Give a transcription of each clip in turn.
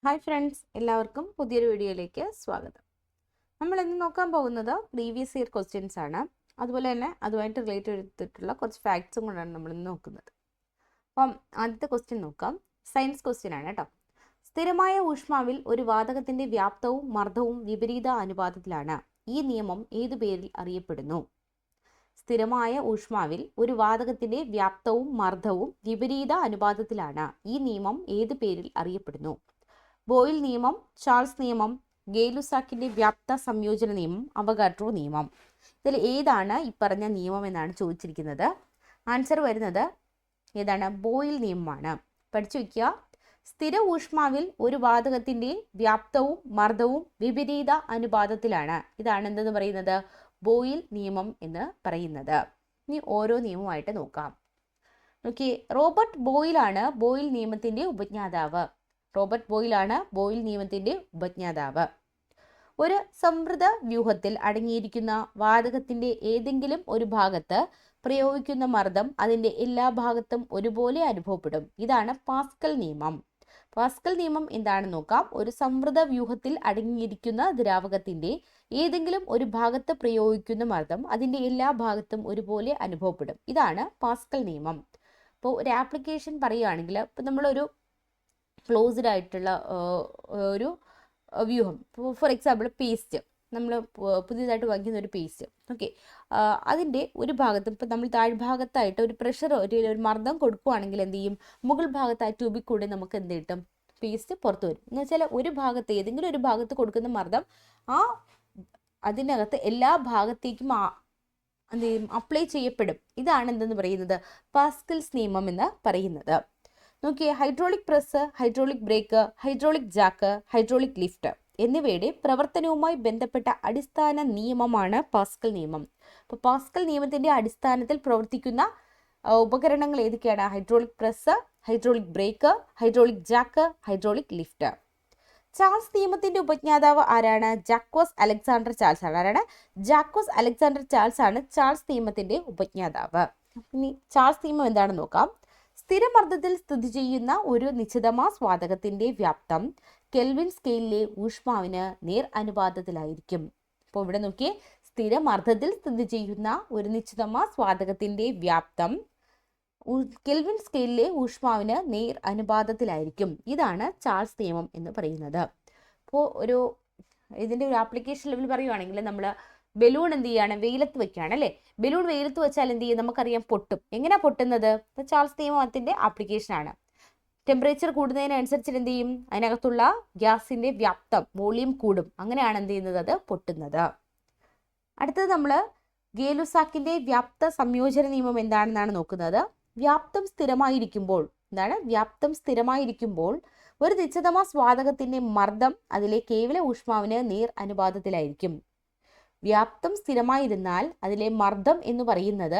Hi friends, എല്ലാവർക്കും പുതിയൊരു വീഡിയോയിലേക്ക് സ്വാഗതം. നമ്മൾ ഇന്ന് നോക്കാൻ പോകുന്നത് പ്രീവിയസ് ഇയർ ക്വസ്റ്റ്യൻസ് ആണ്. അതുപോലെ തന്നെ അതുമായിട്ട് റിലേറ്റ് ചെയ്തിട്ടുള്ള കുറച്ച് ഫാക്ട്സും കൊണ്ടാണ് നമ്മൾ ഇന്ന് നോക്കുന്നത്. അപ്പം ആദ്യത്തെ ക്വസ്റ്റ്യൻ നോക്കാം. സയൻസ് ക്വസ്റ്റ്യൻ ആണ് കേട്ടോ. സ്ഥിരമായ ഊഷ്മാവിൽ ഒരു വാതകത്തിന്റെ വ്യാപ്തവും മർദ്ദവും വിപരീത അനുപാതത്തിലാണ്. ഈ നിയമം ഏതു പേരിൽ അറിയപ്പെടുന്നു? സ്ഥിരമായ ഊഷ്മാവിൽ ഒരു വാതകത്തിന്റെ വ്യാപ്തവും മർദ്ദവും വിപരീത അനുപാതത്തിലാണ്. ഈ നിയമം ഏതു പേരിൽ അറിയപ്പെടുന്നു? ബോയിൽ നിയമം, ചാൾസ് നിയമം, ഗേ-ലുസാക്കിന്റെ വ്യാപ്ത സംയോജന നിയമം, അവഗാഡ്രോ നിയമം. ഇതിൽ ഏതാണ് ഈ പറഞ്ഞ നിയമം എന്നാണ് ചോദിച്ചിരിക്കുന്നത്. ആൻസർ വരുന്നത് ഏതാണ്? ബോയിൽ നിയമമാണ്. പഠിച്ചു വയ്ക്കുക. സ്ഥിര ഊഷ്മാവിൽ ഒരു വാതകത്തിന്റെ വ്യാപ്തവും മർദ്ദവും വിപരീത അനുപാതത്തിലാണ്. ഇതാണ് എന്തെന്ന് പറയുന്നത്? ബോയിൽ നിയമം എന്ന് പറയുന്നത്. ഇനി ഓരോ നിയമമായിട്ട് നോക്കാം. നോക്കിയേ, റോബർട്ട് ബോയിലാണ് ബോയിൽ നിയമത്തിന്റെ ഉപജ്ഞാതാവ്. റോബർട്ട് ബോയിലാണ് ബോയിൽ നിയമത്തിന്റെ ഉപജ്ഞാതാവ്. ഒരു സംവൃത വ്യൂഹത്തിൽ അടങ്ങിയിരിക്കുന്ന വാതകത്തിന്റെ ഏതെങ്കിലും ഒരു ഭാഗത്ത് പ്രയോഗിക്കുന്ന മർദ്ദം അതിന്റെ എല്ലാ ഭാഗത്തും ഒരുപോലെ അനുഭവപ്പെടും. ഇതാണ് പാസ്കൽ നിയമം. പാസ്കൽ നിയമം എന്താണെന്ന് നോക്കാം. ഒരു സംവൃത വ്യൂഹത്തിൽ അടങ്ങിയിരിക്കുന്ന ദ്രാവകത്തിന്റെ ഏതെങ്കിലും ഒരു ഭാഗത്ത് പ്രയോഗിക്കുന്ന മർദ്ദം അതിന്റെ എല്ലാ ഭാഗത്തും ഒരുപോലെ അനുഭവപ്പെടും. ഇതാണ് പാസ്കൽ നിയമം. അപ്പോൾ ഒരു ആപ്ലിക്കേഷൻ പറയുകയാണെങ്കിൽ, ഇപ്പം നമ്മളൊരു ക്ലോസ്ഡ് ആയിട്ടുള്ള ഒരു വ്യൂഹം, ഫോർ എക്സാമ്പിൾ പേസ്റ്റ്, നമ്മൾ പുതിയതായിട്ട് വാങ്ങിക്കുന്ന ഒരു പേസ്റ്റ്, ഓക്കെ, അതിൻ്റെ ഒരു ഭാഗത്ത് ഇപ്പം നമ്മൾ താഴ്ഭാഗത്തായിട്ട് ഒരു പ്രഷർ ഒരു മർദ്ദം കൊടുക്കുകയാണെങ്കിൽ എന്ത് ചെയ്യും? മുകൾ ഭാഗത്തായി ട്യൂബിൽ കൂടെ നമുക്ക് എന്ത് കിട്ടും? പേസ്റ്റ് പുറത്തു വരും. എന്ന് വെച്ചാൽ ഒരു ഭാഗത്ത്, ഏതെങ്കിലും ഒരു ഭാഗത്ത് കൊടുക്കുന്ന മർദ്ദം അതിനകത്ത് എല്ലാ ഭാഗത്തേക്കും എന്ത് ചെയ്യും? അപ്ലൈ ചെയ്യപ്പെടും. ഇതാണ് എന്തെന്ന് പറയുന്നത്? പാസ്കൽസ് നിയമം എന്ന് പറയുന്നത്. നോക്കിയേ, hydraulic press, hydraulic break, hydraulic Jack, hydraulic lift എന്നിവയുടെ പ്രവർത്തനവുമായി ബന്ധപ്പെട്ട അടിസ്ഥാന നിയമമാണ് പാസ്കൽ നിയമം. അപ്പോൾ പാസ്കൽ നിയമത്തിന്റെ അടിസ്ഥാനത്തിൽ പ്രവർത്തിക്കുന്ന ഉപകരണങ്ങൾ ഏതൊക്കെയാണ്? Hydraulic press, hydraulic break, hydraulic Jack, hydraulic lift. Charles നിയമത്തിന്റെ ഉപജ്ഞാതാവ് ആരാണ്? ജാക്വസ് അലക്സാണ്ടർ ചാൾസ് ആണ്. ആരാണ്? ജാക്വസ് അലക്സാണ്ടർ ചാൾസ് ആണ് ചാൾസ് നിയമത്തിന്റെ ഉപജ്ഞാതാവ്. ഇനി ചാൾസ് നിയമം എന്താണെന്ന് നോക്കാം. സ്ഥിരമർദ്ദത്തിൽ സ്ഥിതി ചെയ്യുന്ന ഒരു നിശ്ചിത മാസ് വാതകത്തിന്റെ വ്യാപ്തം കെൽവിൻ സ്കെയിലിലെ ഊഷ്മാവിന് നേർ അനുപാതത്തിലായിരിക്കും. അപ്പോൾ ഇവിടെ നോക്കിയേ, സ്ഥിരമർദ്ദത്തിൽ സ്ഥിതി ചെയ്യുന്ന ഒരു നിശ്ചിത മാസ് വാതകത്തിന്റെ വ്യാപ്തം കെൽവിൻ സ്കെയിലിലെ ഊഷ്മാവിന് നേർ അനുപാതത്തിലായിരിക്കും. ഇതാണ് ചാൾസ് നിയമം എന്ന് പറയുന്നത്. അപ്പോൾ ഇതിന്റെ ഒരു ആപ്ലിക്കേഷൻ ലെവൽ പറയുവാണെങ്കിൽ, നമ്മൾ ബലൂൺ എന്ത് ചെയ്യാണ്? വെയിലത്ത് വെക്കുകയാണ് അല്ലേ? ബലൂൺ വെയിലത്ത് വെച്ചാൽ എന്ത് ചെയ്യും? നമുക്കറിയാം, പൊട്ടും. എങ്ങനെയാ പൊട്ടുന്നത്? ചാൾസ് നിയമത്തിന്റെ ആപ്ലിക്കേഷൻ ആണ്. ടെമ്പറേച്ചർ കൂടുന്നതിനനുസരിച്ച് എന്ത് ചെയ്യും? അതിനകത്തുള്ള ഗ്യാസിന്റെ വ്യാപ്തം, വോളിയം കൂടും. അങ്ങനെയാണ് എന്ത് ചെയ്യുന്നത്? അത് പൊട്ടുന്നത്. അടുത്തത് നമ്മൾ ഗേ-ലുസാക്കിന്റെ വ്യാപ്ത സംയോജന നിയമം എന്താണെന്നാണ് നോക്കുന്നത്. വ്യാപ്തം സ്ഥിരമായിരിക്കുമ്പോൾ, എന്താണ് വ്യാപ്തം സ്ഥിരമായിരിക്കുമ്പോൾ ഒരു നിശ്ചിത മാസ് വാതകത്തിന്റെ മർദ്ദം അതിലെ കേവല ഊഷ്മാവിന് നേർ അനുപാതത്തിലായിരിക്കും. വ്യാപ്തം സ്ഥിരമായിരുന്നാൽ അതിലെ മർദ്ദം എന്ന് പറയുന്നത്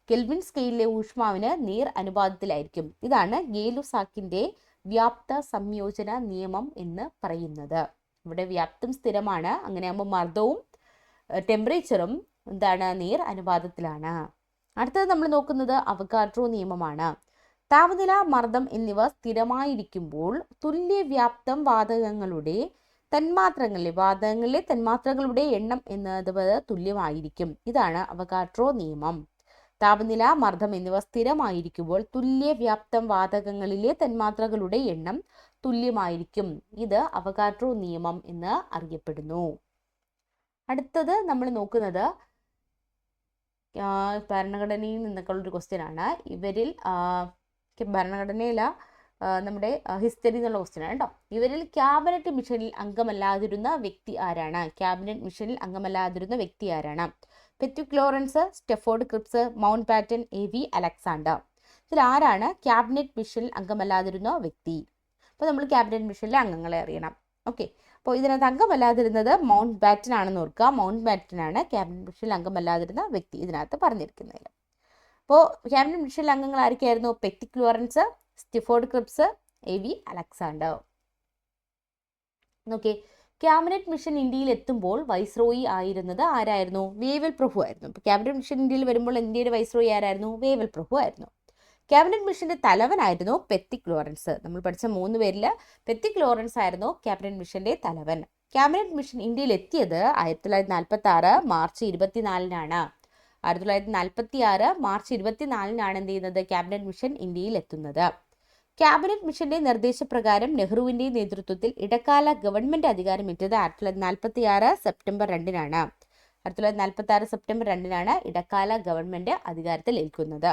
കെൽവിൻ സ്കെയിലിലെ ഊഷ്മാവിന് നേർ അനുപാതത്തിലായിരിക്കും. ഇതാണ് ഗേ-ലുസാക്കിന്റെ വ്യാപ്ത സംയോജന നിയമം എന്ന് പറയുന്നത്. ഇവിടെ വ്യാപ്തം സ്ഥിരമാണ്, അങ്ങനെയാകുമ്പോൾ മർദ്ദവും ടെമ്പറേച്ചറും എന്താണ്? നേർ അനുപാതത്തിലാണ്. അടുത്തത് നമ്മൾ നോക്കുന്നത് അവഗാഡ്രോ നിയമമാണ്. താപനില, മർദ്ദം എന്നിവ സ്ഥിരമായിരിക്കുമ്പോൾ തുല്യ വ്യാപ്തം വാതകങ്ങളിലെ തന്മാത്രകളുടെ എണ്ണം എന്നത് തുല്യമായിരിക്കും. ഇതാണ് അവഗാഡ്രോ നിയമം. താപനില, മർദ്ദം എന്നിവ സ്ഥിരമായിരിക്കുമ്പോൾ തുല്യ വ്യാപ്തം വാതകങ്ങളിലെ തന്മാത്രകളുടെ എണ്ണം തുല്യമായിരിക്കും. ഇത് അവഗാഡ്രോ നിയമം എന്ന് അറിയപ്പെടുന്നു. അടുത്തത് നമ്മൾ നോക്കുന്നത് ഭരണഘടനയിൽ നിന്നൊക്കെ ഉള്ളൊരു ക്വസ്റ്റ്യൻ ആണ്. ഇവരിൽ ഭരണഘടനയില നമ്മുടെ ഹിസ്റ്ററി എന്നുള്ള ക്വസ്റ്റ്യൻ ആണ് കേട്ടോ. ഇവരിൽ ക്യാബിനറ്റ് മിഷനിൽ അംഗമല്ലാതിരുന്ന വ്യക്തി ആരാണ്? ക്യാബിനറ്റ് മിഷനിൽ അംഗമല്ലാതിരുന്ന വ്യക്തി ആരാണ്? Pethick Lawrence, Stafford Cripps, mount batten, A.V. Alexander. ഇതിൽ ആരാണ് ക്യാബിനറ്റ് മിഷനിൽ അംഗമല്ലാതിരുന്ന വ്യക്തി? അപ്പോൾ നമ്മൾ ക്യാബിനറ്റ് മിഷനിലെ അംഗങ്ങളെ അറിയണം. ഓക്കെ, അപ്പോൾ ഇതിനകത്ത് അംഗമല്ലാതിരുന്നത് മൗണ്ട് ബാറ്റൻ ആണെന്ന് ഓർക്കുക. മൗണ്ട് ബാറ്റൻ ആണ് ക്യാബിനറ്റ് മിഷനിൽ അംഗമല്ലാതിരുന്ന വ്യക്തി ഇതിനകത്ത് പറഞ്ഞിരിക്കുന്നതിൽ. അപ്പോൾ ക്യാബിനറ്റ് മിഷനിലെ അംഗങ്ങൾ ആരൊക്കെയായിരുന്നു? Pethick Lawrence, Stafford Cripps, A.V. Alexander. Okay, cabinet mission ഇന്ത്യയിൽ എത്തുമ്പോൾ വൈസ്രോയി ആയിരുന്നത് ആരായിരുന്നു? വേവൽ പ്രഭു ആയിരുന്നു. ഇപ്പോൾ ക്യാബിനറ്റ് മിഷൻ ഇന്ത്യയിൽ വരുമ്പോൾ ഇന്ത്യയുടെ വൈസ്രോയി ആരായിരുന്നു? വേവൽ പ്രഭു ആയിരുന്നു. ക്യാബിനറ്റ് മിഷന്റെ തലവനായിരുന്നു പെത്തിക് ലോറൻസ്. നമ്മൾ പഠിച്ച 3 പേരിൽ പെത്തിക് ലോറൻസ് ആയിരുന്നു ക്യാബിനറ്റ് മിഷന്റെ തലവൻ. ക്യാബിനറ്റ് മിഷൻ ഇന്ത്യയിൽ എത്തിയത് 1946 മാർച്ച് 24-നാണ്. 1946 മാർച്ച് 24-നാണ് എന്ത് ചെയ്യുന്നത്, ക്യാബിനറ്റ് മിഷൻ ഇന്ത്യയിൽ എത്തുന്നത്. ക്യാബിനറ്റ് മിഷന്റെ നിർദ്ദേശപ്രകാരം നെഹ്റുവിന്റെ നേതൃത്വത്തിൽ ഇടക്കാല ഗവൺമെന്റ് അധികാരമേറ്റത് 1946 സെപ്റ്റംബർ 2-നാണ്. 1946 സെപ്റ്റംബർ 2-നാണ് ഇടക്കാല ഗവൺമെന്റ് അധികാരത്തിൽ ഏൽക്കുന്നത്.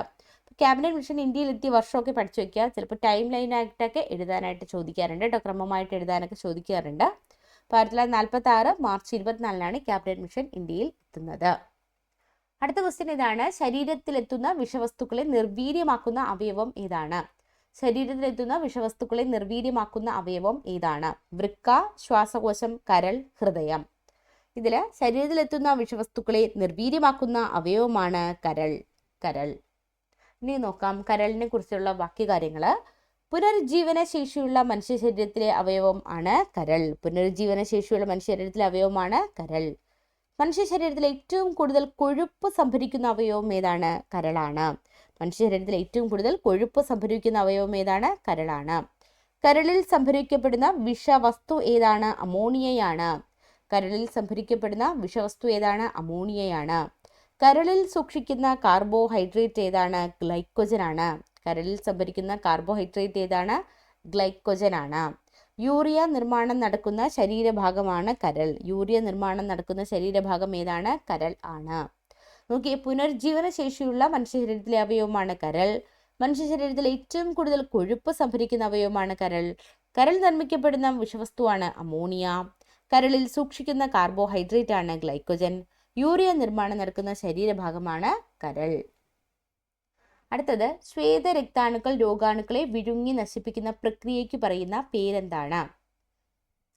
ക്യാബിനറ്റ് മിഷൻ ഇന്ത്യയിൽ എത്തിയ വർഷമൊക്കെ പഠിച്ചു വെക്കുക. ചിലപ്പോൾ ടൈം ലൈനായിട്ടൊക്കെ എഴുതാനായിട്ട് ചോദിക്കാറുണ്ട് കേട്ടോ, ക്രമമായിട്ട് എഴുതാനൊക്കെ ചോദിക്കാറുണ്ട്. 1946 മാർച്ച് 24-നാണ് ക്യാബിനറ്റ് മിഷൻ ഇന്ത്യയിൽ എത്തുന്നത്. അടുത്ത ക്വസ്റ്റ്യൻ ഇതാണ്, ശരീരത്തിലെത്തുന്ന വിഷവസ്തുക്കളെ നിർവീര്യമാക്കുന്ന അവയവം ഏതാണ്? ശരീരത്തിലെത്തുന്ന വിഷവസ്തുക്കളെ നിർവീര്യമാക്കുന്ന അവയവം ഏതാണ്? വൃക്ക, ശ്വാസകോശം, കരൾ, ഹൃദയം. ഇതിൽ ശരീരത്തിലെത്തുന്ന വിഷവസ്തുക്കളെ നിർവീര്യമാക്കുന്ന അവയവമാണ് കരൾ. ഇനി നോക്കാം കരളിനെ കുറിച്ചുള്ള ബാക്കി കാര്യങ്ങൾ. പുനരുജ്ജീവന ശേഷിയുള്ള മനുഷ്യ ശരീരത്തിലെ അവയവം ആണ് കരൾ. പുനരുജ്ജീവന ശേഷിയുള്ള മനുഷ്യ ശരീരത്തിലെ അവയവമാണ് കരൾ. മനുഷ്യ ശരീരത്തിൽ ഏറ്റവും കൂടുതൽ കൊഴുപ്പ് സംഭരിക്കുന്ന അവയവം ഏതാണ്? കരളാണ്. മനുഷ്യ ശരീരത്തിൽ ഏറ്റവും കൂടുതൽ കൊഴുപ്പ് സംഭരിക്കുന്ന അവയവം ഏതാണ്? കരളാണ്. കരളിൽ സംഭരിക്കപ്പെടുന്ന വിഷവസ്തു ഏതാണ്? അമോണിയയാണ്. കരളിൽ സംഭരിക്കപ്പെടുന്ന വിഷവസ്തു ഏതാണ്? അമോണിയയാണ്. കരളിൽ സൂക്ഷിക്കുന്ന കാർബോഹൈഡ്രേറ്റ് ഏതാണ്? ഗ്ലൈക്കോജൻ ആണ്. കരളിൽ സംഭരിക്കുന്ന കാർബോഹൈഡ്രേറ്റ് ഏതാണ്? ഗ്ലൈക്കോജൻ ആണ്. യൂറിയ നിർമ്മാണം നടക്കുന്ന ശരീരഭാഗമാണ് കരൾ. യൂറിയ നിർമ്മാണം നടക്കുന്ന ശരീരഭാഗം ഏതാണ്? കരൾ ആണ്. നോക്കിയേ, പുനർജീവന ശേഷിയുള്ള മനുഷ്യ ശരീരത്തിലെ അവയവമാണ് കരൾ. മനുഷ്യ ശരീരത്തിൽ ഏറ്റവും കൂടുതൽ കൊഴുപ്പ് സംഭരിക്കുന്ന അവയവമാണ് കരൾ. കരൾ നിർമ്മിക്കപ്പെടുന്ന വിഷവസ്തുവാണ് അമോണിയ. കരളിൽ സൂക്ഷിക്കുന്ന കാർബോഹൈഡ്രേറ്റ് ആണ് ഗ്ലൈക്കോജൻ. യൂറിയ നിർമ്മാണം നടക്കുന്ന ശരീരഭാഗമാണ് കരൾ. അടുത്തത്, ശ്വേതരക്താണുക്കൾ രോഗാണുക്കളെ വിഴുങ്ങി നശിപ്പിക്കുന്ന പ്രക്രിയയ്ക്ക് പറയുന്ന പേരെന്താണ്?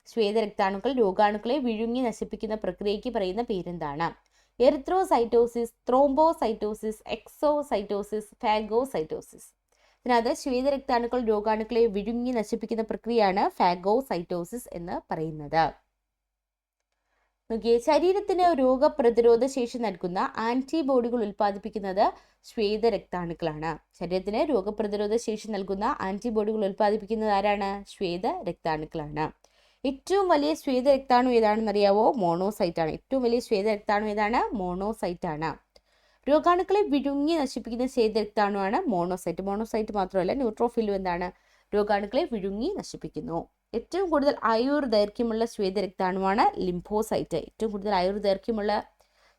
ശ്വേതരക്താണുക്കൾ രോഗാണുക്കളെ വിഴുങ്ങി നശിപ്പിക്കുന്ന പ്രക്രിയയ്ക്ക് പറയുന്ന പേരെന്താണ്? എറിത്രോസൈറ്റോസിസ്, ത്രോംബോസൈറ്റോസിസ്, എക്സോസൈറ്റോസിസ്, ഫാഗോസൈറ്റോസിസ്. ഇതിനകത്ത് ശ്വേതരക്താണുക്കൾ രോഗാണുക്കളെ വിഴുങ്ങി നശിപ്പിക്കുന്ന പ്രക്രിയയാണ് ഫാഗോസൈറ്റോസിസ് എന്ന് പറയുന്നത്. നോക്കിയേ, ശരീരത്തിന് രോഗപ്രതിരോധ ശേഷി നൽകുന്ന ആന്റിബോഡികൾ ഉൽപ്പാദിപ്പിക്കുന്നത് ശ്വേതരക്താണുക്കളാണ്. ശരീരത്തിന് രോഗപ്രതിരോധ ശേഷി നൽകുന്ന ആന്റിബോഡികൾ ഉൽപ്പാദിപ്പിക്കുന്നത് ആരാണ്? ശ്വേതരക്താണുക്കളാണ്. ഏറ്റവും വലിയ ശ്വേതരക്താണു ഏതാണെന്ന് അറിയാവോ? മോണോസൈറ്റ് ആണ്. ഏറ്റവും വലിയ ശ്വേതരക്താണു ഏതാണ്? മോണോസൈറ്റ് ആണ്. രോഗാണുക്കളെ വിഴുങ്ങി നശിപ്പിക്കുന്ന ശ്വേതരക്താണുവാണ് മോണോസൈറ്റ്. മോണോസൈറ്റ് മാത്രമല്ല, ന്യൂട്രോഫിലും എന്താണ്? രോഗാണുക്കളെ വിഴുങ്ങി നശിപ്പിക്കുന്നു. ഏറ്റവും കൂടുതൽ ആയുർദൈർഘ്യമുള്ള ശ്വേതരക്താണുവാണ് ലിംഫോസൈറ്റ്. ഏറ്റവും കൂടുതൽ ആയുർദൈർഘ്യമുള്ള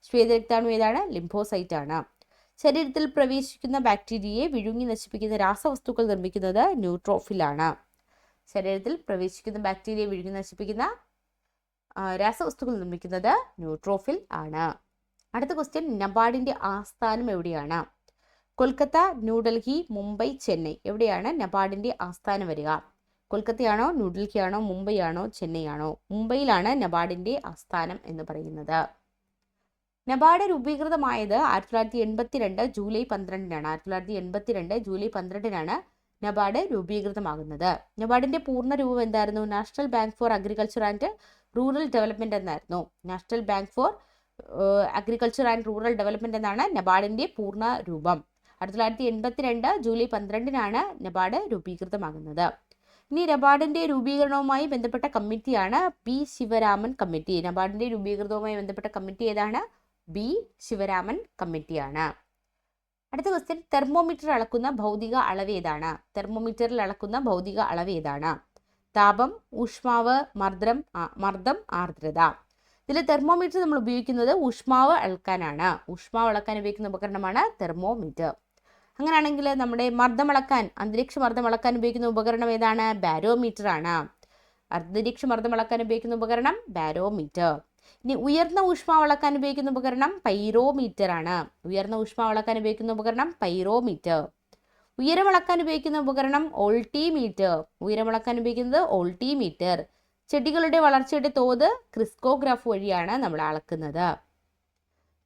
ശ്വേതരക്താണു ഏതാണ്? ലിംഫോസൈറ്റ് ആണ്. ശരീരത്തിൽ പ്രവേശിക്കുന്ന ബാക്ടീരിയയെ വിഴുങ്ങി നശിപ്പിക്കുന്ന രാസവസ്തുക്കൾ നിർമ്മിക്കുന്നത് ന്യൂട്രോഫിലാണ്. ശരീരത്തിൽ പ്രവേശിക്കുന്ന ബാക്ടീരിയയെ വിഴുങ്ങി നശിപ്പിക്കുന്ന രാസവസ്തുക്കൾ നിർമ്മിക്കുന്നത് ന്യൂട്രോഫിൽ ആണ്. അടുത്ത ക്വസ്റ്റ്യൻ, നബാർഡിന്റെ ആസ്ഥാനം എവിടെയാണ്? കൊൽക്കത്ത, ന്യൂഡൽഹി, മുംബൈ, ചെന്നൈ. എവിടെയാണ് നബാർഡിന്റെ ആസ്ഥാനം വരിക? കൊൽക്കത്തയാണോ, ന്യൂഡൽഹിയാണോ, മുംബൈ ആണോ, ചെന്നൈ ആണോ? മുംബൈയിലാണ് നബാർഡിന്റെ ആസ്ഥാനം എന്ന് പറയുന്നത്. നബാർഡ് രൂപീകൃതമായത് 1982 ജൂലൈ 12-നാണ്. 1982 ജൂലൈ 12-നാണ് നബാർഡ് രൂപീകൃതമാകുന്നത്. നബാർഡിന്റെ പൂർണ്ണ രൂപം എന്തായിരുന്നു? National bank for agriculture and rural development എന്നായിരുന്നു. National bank for agriculture and rural development എന്നാണ് നബാർഡിന്റെ പൂർണ്ണ രൂപം. 1982 ജൂലൈ 12-നാണ് നബാർഡ് രൂപീകൃതമാകുന്നത്. ഇനി നബാർഡിന്റെ രൂപീകരണവുമായി ബന്ധപ്പെട്ട കമ്മിറ്റിയാണ് ബി ശിവരാമൻ കമ്മിറ്റി. നബാർഡിന്റെ രൂപീകൃതവുമായി ബന്ധപ്പെട്ട കമ്മിറ്റി ഏതാണ്? ബി ശിവരാമൻ കമ്മിറ്റിയാണ്. അടുത്ത ക്വസ്റ്റ്യൻ, തെർമോമീറ്റർ അളക്കുന്ന ഭൗതിക അളവ് ഏതാണ്? തെർമോമീറ്ററിൽ അളക്കുന്ന ഭൗതിക അളവ് ഏതാണ്? താപം, ഊഷ്മാവ്, മർദ്ദം, ആർദ്രത. ഇതിൽ തെർമോമീറ്റർ നമ്മൾ ഉപയോഗിക്കുന്നത് ഊഷ്മാവ് അളക്കാനാണ്. ഊഷ്മാവ് അളക്കാൻ ഉപയോഗിക്കുന്ന ഉപകരണമാണ് തെർമോമീറ്റർ. അങ്ങനെയാണെങ്കിൽ നമ്മുടെ മർദ്ദം അളക്കാൻ, അന്തരീക്ഷ മർദ്ദം അളക്കാൻ ഉപയോഗിക്കുന്ന ഉപകരണം ഏതാണ്? ബാരോമീറ്റർ ആണ്. അന്തരീക്ഷ മർദ്ദം അളക്കാൻ ഉപയോഗിക്കുന്ന ഉപകരണം ബാരോമീറ്റർ. ഇനി ഉയർന്ന ഊഷ്മാവ് അളക്കാൻ ഉപയോഗിക്കുന്ന ഉപകരണം പൈറോമീറ്റർ ആണ്. ഉയർന്ന ഊഷ്മാവ് അളക്കാൻ ഉപയോഗിക്കുന്ന ഉപകരണം പൈറോമീറ്റർ. ഉയരം അളക്കാൻ ഉപയോഗിക്കുന്ന ഉപകരണം ഓൾട്ടിമീറ്റർ. ഉയരം അളക്കാൻ ഉപയോഗിക്കുന്നത് ഓൾട്ടിമീറ്റർ. ചെടികളുടെ വളർച്ചയുടെ തോത് ക്രിസ്കോഗ്രാഫ് വഴിയാണ് നമ്മൾ അളക്കുന്നത്.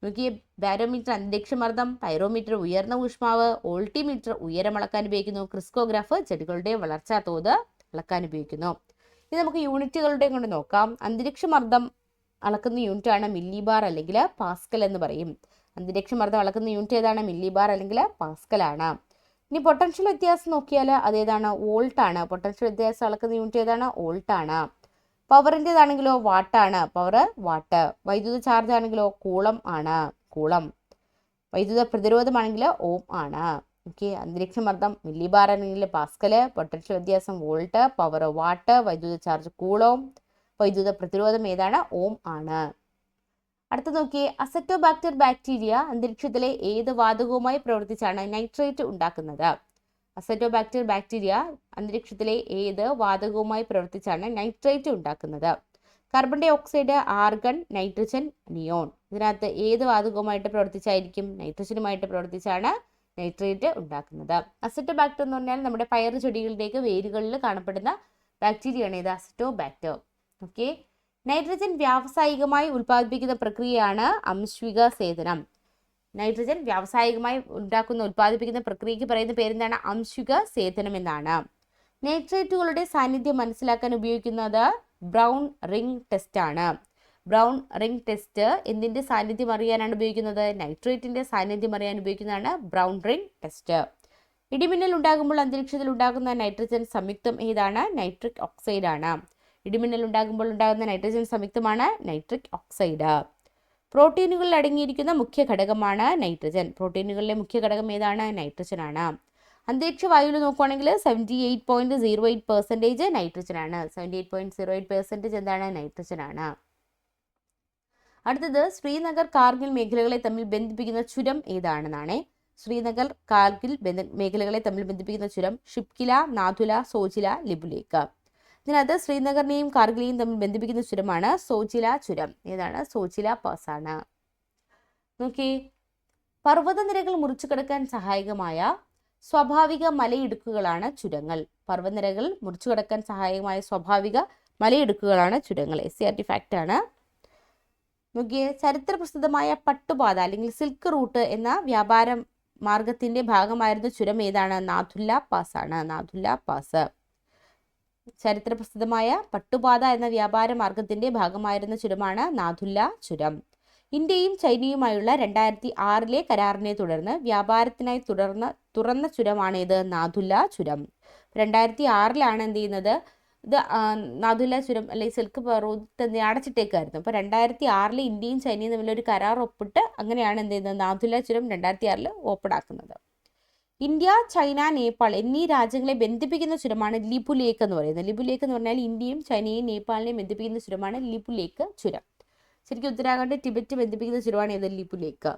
നോക്കിയേ, ബാരോമീറ്റർ അന്തരീക്ഷമർദ്ദം, പൈറോമീറ്റർ ഉയർന്ന ഊഷ്മാവ്, ഓൾട്ടിമീറ്റർ ഉയരം അളക്കാൻ ഉപയോഗിക്കുന്നു, ക്രിസ്കോഗ്രാഫ് ചെടികളുടെ വളർച്ചാ തോത് അളക്കാൻ ഉപയോഗിക്കുന്നു. ഇനി നമുക്ക് യൂണിറ്റുകളുടെ കൊണ്ട് നോക്കാം. അന്തരീക്ഷമർദ്ദം അളക്കുന്ന യൂണിറ്റ് ആണ് മില്ലിബാർ അല്ലെങ്കിൽ പാസ്കൽ എന്ന് പറയും. അന്തരീക്ഷമർദ്ദം അളക്കുന്ന യൂണിറ്റ് ഏതാണ്? മില്ലിബാർ അല്ലെങ്കിൽ പാസ്കൽ ആണ്. ഇനി പൊട്ടൻഷ്യൽ വ്യത്യാസം നോക്കിയാൽ അതേതാണ്, വോൾട്ട് ആണ്. പൊട്ടൻഷ്യൽ വ്യത്യാസം അളക്കുന്ന യൂണിറ്റ് ഏതാണ്, വോൾട്ട് ആണ്. പവറിൻ്റെതാണെങ്കിലോ വാട്ടാണ്, പവർ വാട്ട്. വൈദ്യുത ചാർജ് ആണെങ്കിലോ കൂളം ആണ്, കൂളം. വൈദ്യുത പ്രതിരോധമാണെങ്കിൽ ഓം ആണ്. ഓക്കെ, അന്തരീക്ഷമർദ്ദം മില്ലിബാർ ആണെങ്കിൽ പാസ്കല്, പൊട്ടൻഷ്യൽ വ്യത്യാസം വോൾട്ട്, പവർ വാട്ട്, വൈദ്യുത ചാർജ് കൂളോം, വൈദ്യുത പ്രതിരോധം ഏതാണ്, ഓം ആണ്. അടുത്ത നോക്കിയേ, അസറ്റോബാക്ടർ ബാക്ടീരിയ അന്തരീക്ഷത്തിലെ ഏത് വാതകവുമായി പ്രവർത്തിച്ചാണ് നൈട്രേറ്റ് ഉണ്ടാക്കുന്നത്? അസറ്റോബാക്ടർ ബാക്ടീരിയ അന്തരീക്ഷത്തിലെ ഏത് വാതകവുമായി പ്രവർത്തിച്ചാണ് നൈട്രേറ്റ് ഉണ്ടാക്കുന്നത്? Carbon dioxide, argon, nitrogen, neon. ഇതിനകത്ത് ഏത് വാതകവുമായിട്ട് പ്രവർത്തിച്ചായിരിക്കും? നൈട്രജനുമായിട്ട് പ്രവർത്തിച്ചാണ് നൈട്രേറ്റ് ഉണ്ടാക്കുന്നത്. അസറ്റോബാക്ടർ എന്ന് പറഞ്ഞാൽ നമ്മുടെ പയർ ചെടികളുടെയൊക്കെ വേരുകളിൽ കാണപ്പെടുന്ന ബാക്ടീരിയയാണ് ഇത്, അസറ്റോബാക്ടർ. ഓക്കെ, നൈട്രജൻ വ്യാവസായികമായി ഉൽപ്പാദിപ്പിക്കുന്ന പ്രക്രിയയാണ് അംശിക സേചനം. നൈട്രജൻ വ്യാവസായികമായി ഉൽപ്പാദിപ്പിക്കുന്ന പ്രക്രിയയ്ക്ക് പറയുന്ന പേരെന്താണ്? അംശിക സേചനം എന്നാണ്. നൈട്രേറ്റുകളുടെ സാന്നിധ്യം മനസ്സിലാക്കാൻ ഉപയോഗിക്കുന്നത് ബ്രൗൺ റിംഗ് ടെസ്റ്റ് ആണ്. ബ്രൗൺ റിംഗ് ടെസ്റ്റ് എന്തിന്റെ സാന്നിധ്യം അറിയാനാണ് ഉപയോഗിക്കുന്നത്? നൈട്രേറ്റിന്റെ സാന്നിധ്യം അറിയാൻ ഉപയോഗിക്കുന്നതാണ് ബ്രൗൺ റിംഗ് ടെസ്റ്റ്. ഇടിമിന്നൽ ഉണ്ടാകുമ്പോൾ അന്തരീക്ഷത്തിൽ ഉണ്ടാകുന്ന നൈട്രജൻ സംയുക്തം ഏതാണ്? നൈട്രിക് ഓക്സൈഡ് ആണ്. ഇടിമിന്നൽ ഉണ്ടാകുമ്പോൾ ഉണ്ടാകുന്ന നൈട്രജൻ സംയുക്തമാണ് നൈട്രിക് ഓക്സൈഡ്. പ്രോട്ടീനുകളിൽ അടങ്ങിയിരിക്കുന്ന മുഖ്യ ഘടകമാണ് നൈട്രജൻ. പ്രോട്ടീനുകളിലെ മുഖ്യ ഘടകം ഏതാണ്? നൈട്രജൻ ആണ്. അന്തരീക്ഷ വായുവിൽ നോക്കുകയാണെങ്കിൽ 78.08% നൈട്രജൻ ആണ്. 78.08% എന്താണ്? നൈട്രജൻ ആണ്. അടുത്തത്, ശ്രീനഗർ കാർഗിൽ മേഖലകളെ തമ്മിൽ ബന്ധിപ്പിക്കുന്ന ചുരം ഏതാണെന്നാണ്. ശ്രീനഗർ കാർഗിൽ മേഖലകളെ തമ്മിൽ ബന്ധിപ്പിക്കുന്ന ചുരം ഷിപ്കില, നാഥുല, സോജില, ലിപുലേക്ക്. ഇതിനകത്ത് ശ്രീനഗറിനെയും കാർഗിലെയും തമ്മിൽ ബന്ധിപ്പിക്കുന്ന ചുരമാണ് സോജില ചുരം. ഏതാണ്? സോജില പാസ് ആണ്. നോക്കി, പർവ്വതനിരകൾ മുറിച്ചു കടക്കാൻ സഹായകമായ സ്വാഭാവിക മലയിടുക്കുകളാണ് ചുരങ്ങൾ. പർവ്വതനിരകൾ മുറിച്ചു കടക്കാൻ സഹായകമായ സ്വാഭാവിക മലയിടുക്കുകളാണ് ചുരങ്ങൾ. SCERT ഫാക്റ്റ് ആണ്. നോക്കിയേ, ചരിത്ര പ്രസിദ്ധമായ പട്ടുപാത അല്ലെങ്കിൽ സിൽക്ക് റൂട്ട് എന്ന വ്യാപാര മാർഗത്തിന്റെ ഭാഗമായിരുന്ന ചുരം ഏതാണ്? നാഥുല്ല പാസ് ആണ്. നാഥുല്ല പാസ്. ചരിത്ര പ്രസിദ്ധമായ പട്ടുപാത എന്ന വ്യാപാര മാർഗത്തിന്റെ ഭാഗമായിരുന്ന ചുരമാണ് നാഥുല്ല ചുരം. ഇന്ത്യയും ചൈനയുമായുള്ള 2006 കരാറിനെ തുടർന്ന് വ്യാപാരത്തിനായി തുറന്ന ചുരമാണ് ഇത്, നാഥുല്ല ചുരം. 2006 എന്ത് ചെയ്യുന്നത്? ഇത് നാഥുല്ല ചുരം അല്ലെങ്കിൽ സിൽക്ക് റൂട്ട് അടച്ചിട്ടേക്കായിരുന്നു. അപ്പോൾ 2006 ഇന്ത്യയും ചൈനയും തമ്മിലൊരു കരാർ ഒപ്പിട്ട് അങ്ങനെയാണ് എന്ത് ചെയ്യുന്നത്? നാഥുല്ല ചുരം 2006 ഓപ്പൺ ആക്കുന്നത്. ഇന്ത്യ, ചൈന, നേപ്പാൾ എന്നീ രാജ്യങ്ങളെ ബന്ധിപ്പിക്കുന്ന ചുരമാണ് ലിപുലേക്ക് എന്ന് പറയുന്നത്. ലിപുലേക്ക് എന്ന് പറഞ്ഞാൽ ഇന്ത്യയും ചൈനയും നേപ്പാളിനെയും ബന്ധിപ്പിക്കുന്ന ചുരമാണ് ലിപുലേക്ക് ചുരം. ശരിക്കും ഉത്തരാഖണ്ഡ് ടിബറ്റ് ബന്ധിപ്പിക്കുന്ന ചുരമാണ് ഇത്, ലിപുലേക്ക്.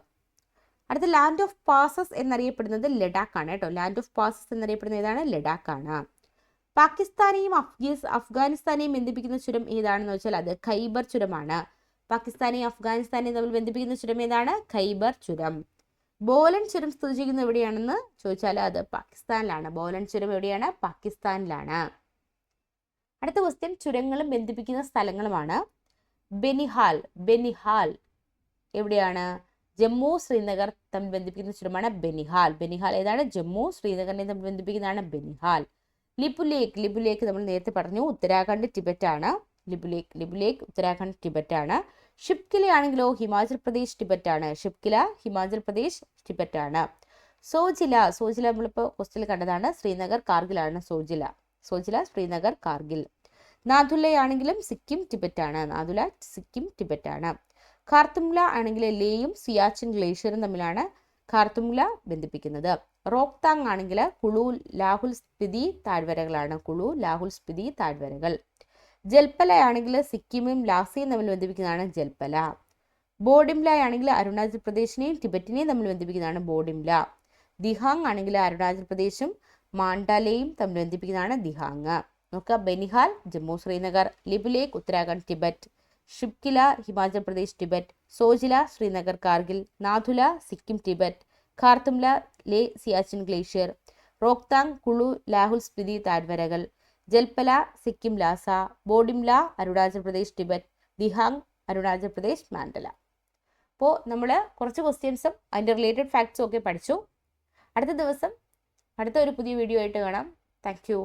അടുത്ത, ലാൻഡ് ഓഫ് പാസസ് എന്നറിയപ്പെടുന്നത് ലഡാക്ക് ആണ് കേട്ടോ. ലാൻഡ് ഓഫ് പാസസ് എന്നറിയപ്പെടുന്നത് ഏതാണ്? ലഡാക്ക് ആണ്. പാകിസ്ഥാനെയും അഫ്ഗാനിസ്ഥാനെയും ബന്ധിപ്പിക്കുന്ന ചുരം ഏതാണെന്ന് വെച്ചാൽ അത് ഖൈബർ ചുരമാണ്. പാകിസ്ഥാനെയും അഫ്ഗാനിസ്ഥാനെയും തമ്മിൽ ബന്ധിപ്പിക്കുന്ന ചുരം ഏതാണ്? ഖൈബർ ചുരം. ബോലൻ ചുരം സ്ഥിതി ചെയ്യുന്നത് എവിടെയാണെന്ന് ചോദിച്ചാൽ അത് പാകിസ്ഥാനിലാണ്. ബോലൻ ചുരം എവിടെയാണ്? പാകിസ്ഥാനിലാണ്. അടുത്ത ക്വസ്റ്റ്യൻ, ചുരങ്ങളും ബന്ധിപ്പിക്കുന്ന സ്ഥലങ്ങളുമാണ്. ബെനിഹാൽ. ബെനിഹാൽ എവിടെയാണ്? ജമ്മു ശ്രീനഗർ തമ്മിൽ ബന്ധിപ്പിക്കുന്ന ചുരമാണ് ബെനിഹാൽ. ബെനിഹാൽ ഏതാണ്? ജമ്മു ശ്രീനഗറിനെ തമ്മിൽ ബന്ധിപ്പിക്കുന്നതാണ് ബെനിഹാൽ. ലിപുലേക്ക്. ലിപുലേക്ക് നമ്മൾ നേരത്തെ പറഞ്ഞു, ഉത്തരാഖണ്ഡ് ടിബറ്റ് ആണ്. ലിപുലേക്ക് ഉത്തരാഖണ്ഡ് ടിബറ്റ് ആണ്. ഷിപ്കില ആണെങ്കിലോ ഹിമാചൽ പ്രദേശ് ടിബറ്റ് ആണ്. ഷിപ്കില ഹിമാചൽ പ്രദേശ് ടിബറ്റ് ആണ്. സോജില. സോജില നമ്മളിപ്പോൾ ക്വസ്റ്റ്യനിൽ കണ്ടതാണ്. ശ്രീനഗർ കാർഗിൽ ആണ് സോജില. സോജില ശ്രീനഗർ കാർഗിൽ. നാഥുല ആണെങ്കിലും സിക്കിം ടിബറ്റ് ആണ്. നാഥുല സിക്കിം ടിബറ്റ് ആണ്. ഖാർത്തുംല ആണെങ്കിൽ ലേയും സിയാച്ചിൻ ഗ്ലേഷ്യറും തമ്മിലാണ് ഖാർത്തുംല ബന്ധിപ്പിക്കുന്നത്. റോക്താങ് ആണെങ്കിൽ കുളു ലാഹുൽ സ്പിതി താഴ്വരകളാണ്. കുളു ലാഹുൽ സ്പിതി താഴ്വരകൾ. ജൽപ്പല ആണെങ്കിൽ സിക്കിമും ലാസിയും തമ്മിൽ ബന്ധിപ്പിക്കുന്നതാണ് ജൽപ്പല. ബോഡിംല ആണെങ്കിൽ അരുണാചൽ പ്രദേശിനെയും ടിബറ്റിനെയും തമ്മിൽ ബന്ധിപ്പിക്കുന്നതാണ് ബോഡിംല. ദിഹാങ് ആണെങ്കിൽ അരുണാചൽ പ്രദേശും മാണ്ഡലയും തമ്മിൽ ബന്ധിപ്പിക്കുന്നതാണ് ദിഹാങ്. നോക്കുക, Banihal Jammu Srinagar, Lipulekh Uttarakhand Tibet, Shipki La Himachal Pradesh Tibet, Zoji La Srinagar Kargil, Nathu La Sikkim Tibet, Khardung La Leh Siachen glacier, Rohtang Kullu Lahaul Spiti താഴ്വരകൾ, ജൽപ്പല സിക്കിം ലാസ, ബോഡിംല അരുണാചൽ പ്രദേശ് ടിബറ്റ്, ദിഹാങ് അരുണാചൽ പ്രദേശ് മാണ്ഡല. അപ്പോൾ നമ്മൾ കുറച്ച് ക്വസ്റ്റ്യൻസും അതിൻ്റെ റിലേറ്റഡ് ഫാക്ട്സും ഒക്കെ പഠിച്ചു. അടുത്ത ദിവസം അടുത്ത ഒരു പുതിയ വീഡിയോ ആയിട്ട് കാണാം. Thank you.